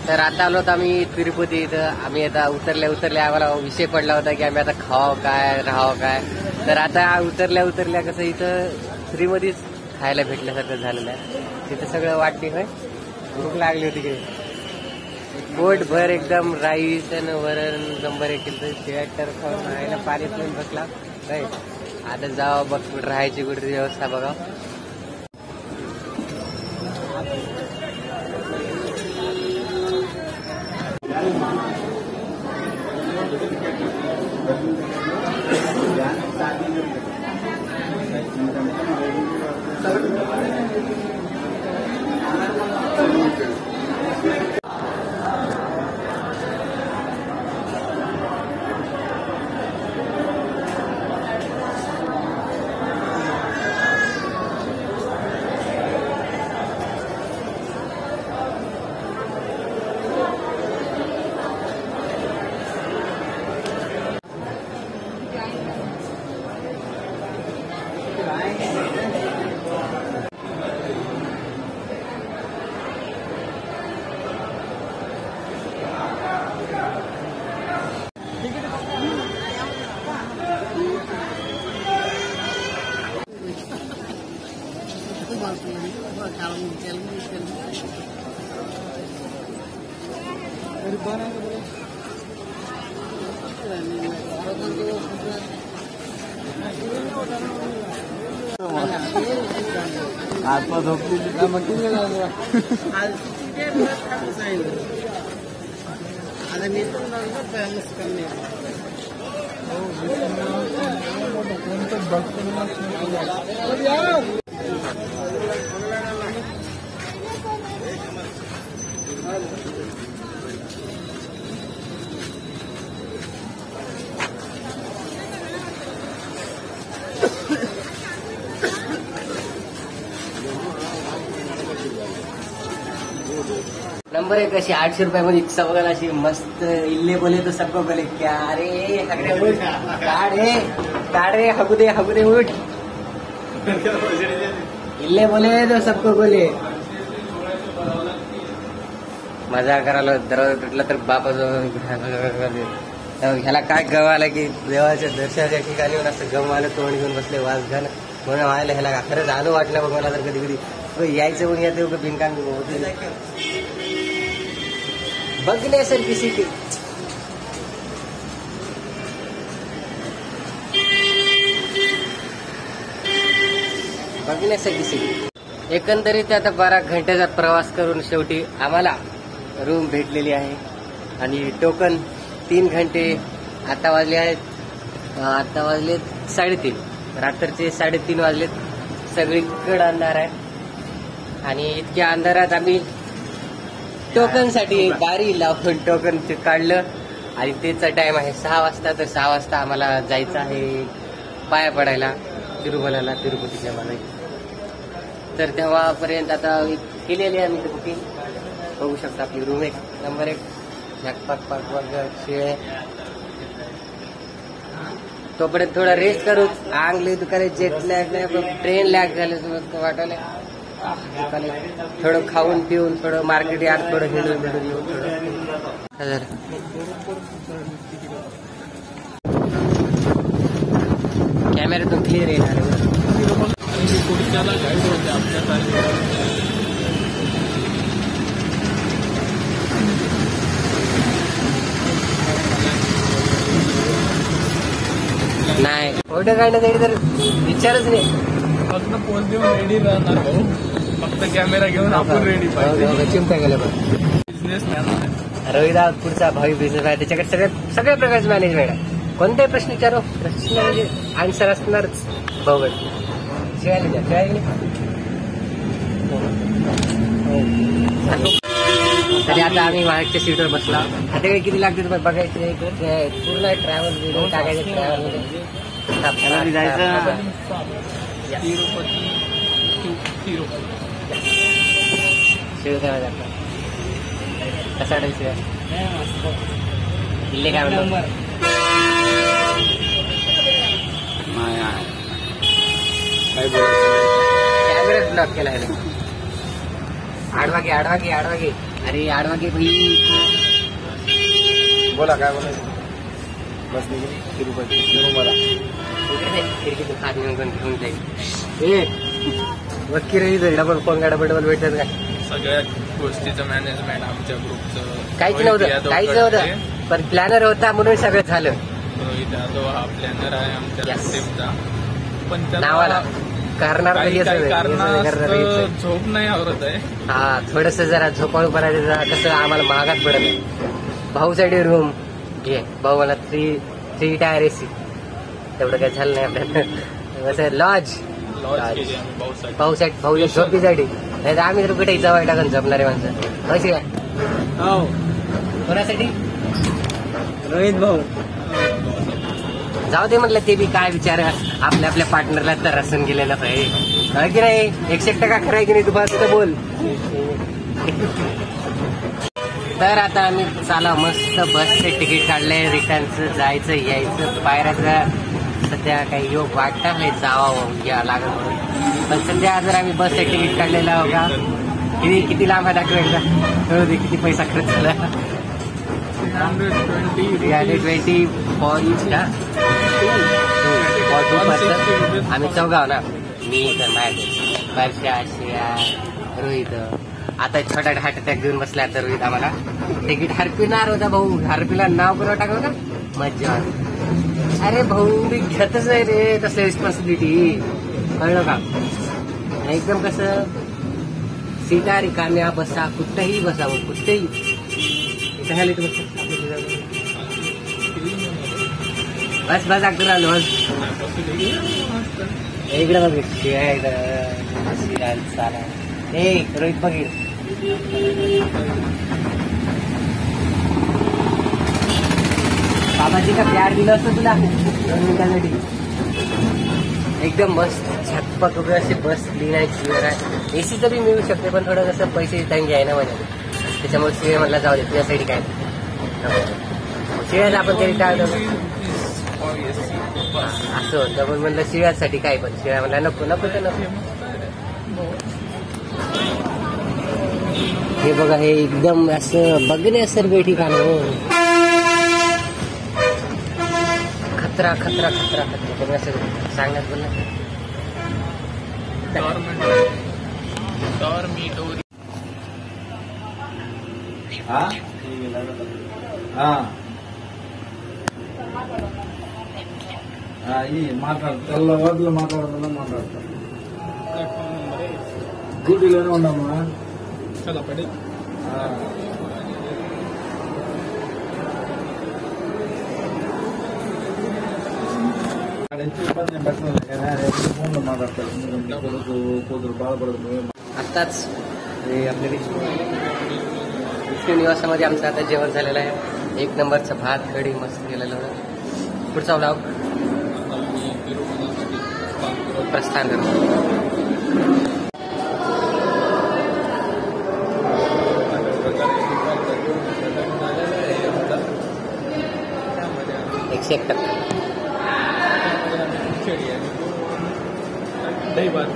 तर आता आलो तर आम्ही तिरुपती इथं. आम्ही आता उतरल्या आम्हाला विषय पडला होता की आम्ही आता खावं काय राहावं काय. तर आता उतरल्या कसं इथं फ्रीमध्येच खायला भेटल्यासारखं झालेलं आहे. तिथं सगळं वाटणी होय. भूक लागली होती की पोटभर एकदम राईस आणि वरण नंबर 1 केलं. थिएटर खाऊन राहायला पाणी पिऊन बसला काय. आता जावं बघ कुठं राहायची कुठे व्यवस्था बघा. आत्मा झोपली नंबर 1 अशी 800 रुपयामध्ये इच्छा बघायला अशी मस्त इल्ले बोले तर सबको बोले क्या रे हगडे उठ काढ रे हगुदे उठ इल्ले बोले तर सबको बोले. मजा करायला दरवाजा तुटला तर बापा ह्याला काय गवाला की देवाच्या दर्शनाच्या ठिकाणी असं गमवायला तोंड घेऊन बसले वास घाल म्हणून व्हायला ह्याला खरंच आलो वाटलं बघ मला तर कधी कधी यायचं बघ येते बिनकाम बघण्यासारखी सिटी. बघण्यासारखी सिटी. एकंदरीत आता 12 घंट्याचा प्रवास करून शेवटी आम्हाला रूम भेटलेली आहे आणि टोकन 3 घंटे. आता वाजलेत 3:30. रात्रीचे 3:30 वाजलेत. सगळीकडे अंधार आहे आणि इतक्या अंधारात आम्ही टोकनसाठी बारी लावून टोकन काढलं आणि त्याचा टाइम आहे 6 वाजता. तर 6 वाजता आम्हाला जायचं आहे पाया पडायला तिरुमलाला, तिरुपतीच्या मला. तर तेव्हापर्यंत आता केलेली आहे आम्ही बुकिंग. बघू शकता आपली रूम नंबर 1 शिळे. तोपर्यंत थोडा रेस्ट करू. आंग लई दुखाले, जेट लॅग नाही ट्रेन लॅग झाले वाटायला. थोडं खाऊन पिऊन थोडं मार्केट यार्ड थोडं हिंडून येऊ थोडं. कॅमेऱ्यातून क्लिअर येणार नाही. फोटो काढण्यासाठी तर विचारच नाही. फक्त पोच देऊन रेडी राहणार भाऊ. फक्त कॅमेरा घेऊन आपण रेडी पाहिजे. चिंता केलं बिझनेस मॅन रविदा पुढचा भावी बिझनेस आहे. त्याच्याकडे सगळ्या प्रकारचे मॅनेजमेंट आहे. कोणताही प्रश्न विचारो प्रश्न म्हणजे आन्सर असणारच भाऊ. शिवायला तरी आता आम्ही मागच्या सीटवर बसला. आता काही किती लागते तुम्हाला बघायचे पूर्ण ट्रॅव्हल व्हिडिओ टाकायचे. ट्रॅव्हल जायचं शिव काय जातं कसा शिवाय इल्ले काय म्हणतो कॅमेरा ब्लॉक केला आहे. आडवागे आडवागे आडवागे. अरे आडवागे भाई. बोला काय बोलायचं. बस निघली तिरुपती तिरुमला. खिडकीतून हात घेऊन जाईल. ए वक्की रे डबल फोन डबल भेटतात काय. सगळ्या गोष्टीचं मॅनेजमेंट आमच्या ग्रुपचं काहीच नव्हतं पण प्लॅनर होता म्हणून सगळं झालं. रोहित यादव हा प्लॅनर आहे आमच्या Yes. टीमचा. पण नावाला त्याला करणार काही कारणास्तव झोप नाही आवरत आहे. हा थोडस जरा झोपाळू करायचं कसं आम्हाला महागात पडत आहे. भाऊसाठी रूम घे. भाऊ मला थ्री टायर एसी तेवढं काही झालं नाही आपल्याला. लॉज लॉज केली आम्ही पावसाळ्यात. भाऊसाठी भाऊ झोपीसाठी नाही तर आम्ही तर कुठे जवळ टाकून झोपणारे माणसं कशी काय. हो कोणासाठी रोहित भाऊ. जाऊ दे म्हटलं ते बी काय विचार आपल्या आपल्या पार्टनरला तर रसन गेलेलं पाहिजे की नाही. 100% खरं आहे की नाही. तू बस बोल. तर आता आम्ही चाला मस्त बसचे तिकीट काढलंय. रिटर्नचं जायचं यायचं पायऱ्याचं सध्या काही योग वाटत जावं या लागत म्हणून. पण सध्या जर आम्ही बसचे तिकीट काढलेलं आहो का. किती लांब आहे दाखव एकदा. कळू दे किती पैसा खर्च झाला. 320 फॉर इच का. For 2 person. आम्ही चौघाव ना. मी तर माझ्या वर्षा आशिया रोहित. आता छोटा हार्ट अटॅक घेऊन बसला तर रोहित आम्हाला तिकीट हरपिणार होता भाऊ. हरपीला नाव करून टाकलं का मज्जा. अरे भाऊ मी घेतच नाही रे तसं रिस्पॉन्सिबिलिटी. कळलं का. एकदम कसं सीटा रिकाम्या बसा कुठेही बसावं कुठेही. इथं खाली तर बस बस अगदी राहिलो. इकडे बघ चाला. ए रोहित बघील बाबाजी का प्यार दिलं असतं तुला 2 मिनिटांसाठी. एकदम मस्त झटपट वगैरे अशी बस क्लीन आहे क्लिअर आहे. एसीचं बी मिळू शकते पण थोडं कसं पैसे तंगी आहे ना म्हणजे त्याच्यामुळे शिळे म्हटलं जाऊ दे तुझ्यासाठी काय शिळ्याच आपण तरी टाळतो असं होतं. पण म्हणलं शिळ्यासाठी काय पण शिळ्या म्हणला नको नको तर नको. हे बघा हे एकदम असं बघण्यासारखं ठिकाण हो. खतरा खतरा खतरा खतरा बघण्यासारखं सांगण्यात बोलला. తెల్లవారులు మాట్లాడతా డ్యూటీలోనే ఉన్నామా. चला पडेल. ఇబ్బంది ఏం పెట్టలేదు కదా. ఫోన్లో మాట్లాడతారు కొడుకు కూతురు బాధపడదు. आत्ताच आपल्या विष्णू निवासामध्ये आमचं आता जेवण झालेलं आहे. 1 नंबरचं भात कढी मस्त केलेलं होतं. पुढचा ब्लॉग प्रस्थान करतो. एकशे 1%. दही भात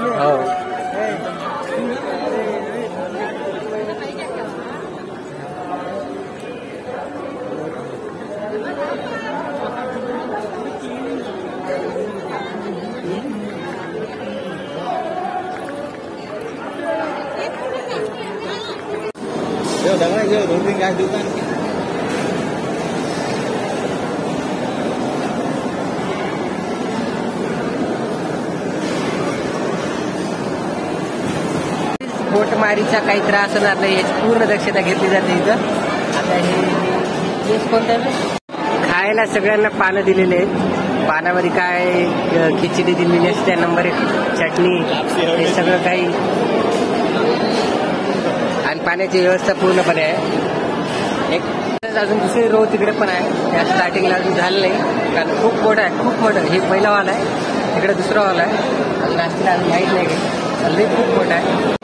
हो दोन तीन गॅस देऊ का? पोटमारीचा काही त्रास होणार नाही याची पूर्ण दक्षता घेतली जाते इथं. आता हे कोणतं आहे? खायला सगळ्यांना पानं दिलेले आहेत. पानामध्ये काय खिचडी दिलेली असते, नंबर 1 चटणी, हे सगळं काही, आणि पाण्याची व्यवस्था पूर्णपणे आहे. एक अजून दुसरी रो तिकडे पण आहे, त्या स्टार्टिंगला अजून झालं नाही कारण खूप मोठं आहे, खूप मोठं. हे पहिला हॉल आहे, तिकडे दुसरा हॉल आहे, अजून नाश्त्याला अजून माहीत नाही, लई खूप मोठा आहे.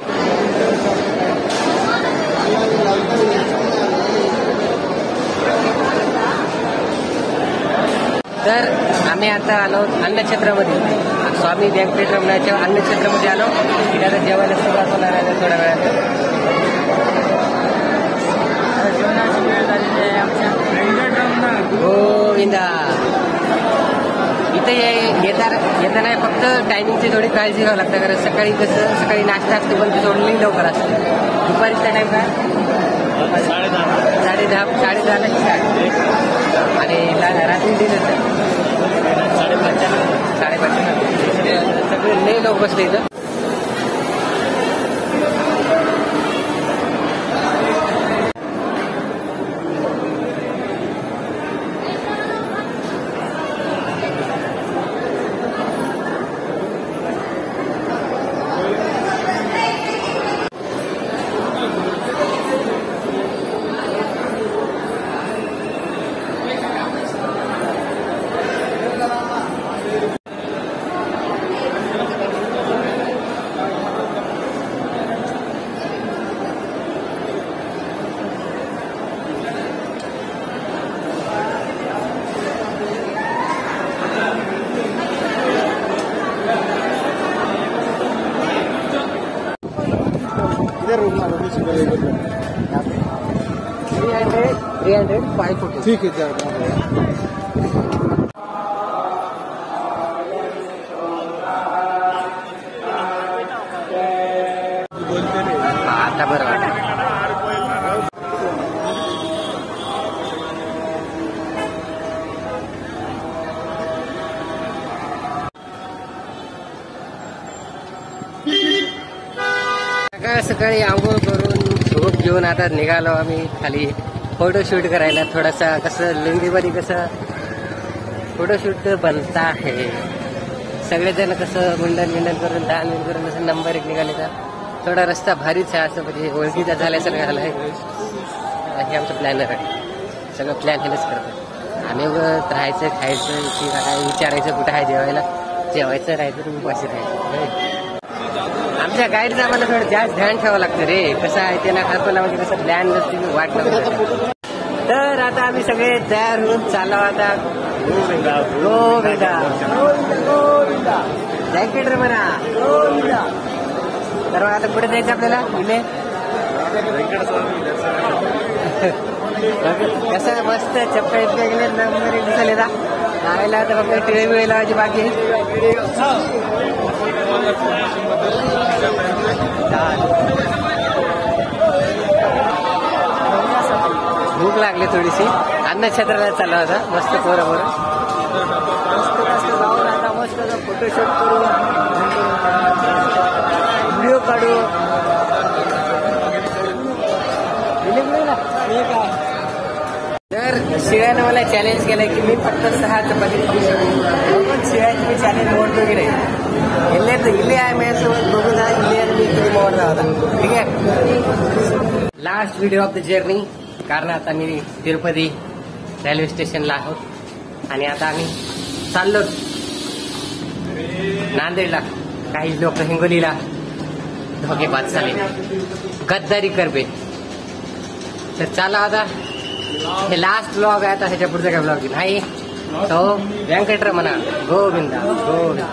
तर आम्ही आता आलो अन्नछत्रामध्ये, स्वामी व्यंकटरमणाच्या अन्नछत्रामध्ये आलो. तिथे आता जेवायला सुरुवात होणार आहे थोड्या वेळात. गोविंदा. इथे येताना फक्त टायमिंगची थोडी काळजी घ्यावं लागतं, कारण सकाळी नाश्ता असतो पण ते थोडी लवकर असते. दुपारीचा टाईम काय 10:30 आणि रात्री डिनर 5:30 सगळे लई लोक बसले इथं. ठीक आहे. आता बरं वाटतं. सकाळी आंघोळ करून झोप घेऊन आता निघालो आम्ही खाली फोटोशूट करायला. थोडासा कसं लिंगीमध्ये कसं फोटोशूट बनता आहे, सगळेजण कसं मुंडन करून दान करून असं नंबर 1 निघाले. तर थोडा रस्ता भारीच आहे, असं म्हणजे ओळखीचा झाल्यासारखं झालं आहे. हे आमचं प्लॅनर आहे, सगळं प्लॅन हेच करतो आम्ही. राहायचं खायचं की काय विचारायचं कुठं आहे जेवायचं राहायचं उपाशी राहायचं. आमच्या गाईडचं आम्हाला थोडं जास्त ध्यान ठेवावं लागतं रे, कसं आहे त्यांना हरपला म्हणजे कसं प्लॅन नसते वाट नव्हतं. तर आता आम्ही सगळे तयार होऊन चाललो आता गोविंदा जॅकेट म्हणा. तर आता कुठे जायचं आपल्याला इले कसं मस्त चप्पल गेले नंबर 1 दिसायला जायला. तर फक्त टिळे बिळे लावायची बाकी. भूक लागली थोडीशी. अन्नछत्राला चालला होता मस्त पोरं मस्त जाऊन आता मस्त फोटोशूट करू, व्हिडिओ काढू. तर शिळ्यानं मला चॅलेंज केलं की मी फक्त 6 चपाती खाऊ शकतो. शिळ्याची मी चॅलेंज मोडतो की नाही, इल्ले आहे माझ्यासोबत बघून जा. इल्ले मी किती मोडला होता. ठीक आहे, last video off the journey. कारण आता मी तिरुपती रेल्वे स्टेशनला आहोत आणि आता आम्ही चाललो नांदेडला. काही लोक हिंगोलीला धोकेबाज झाले, गद्दारी करबे. तर चला आता हे लास्ट ब्लॉग आहे. आता ह्याच्या पुढचा काय ब्लॉग नाही तो व्यंकटरमणा गोविंदा गोविंदा.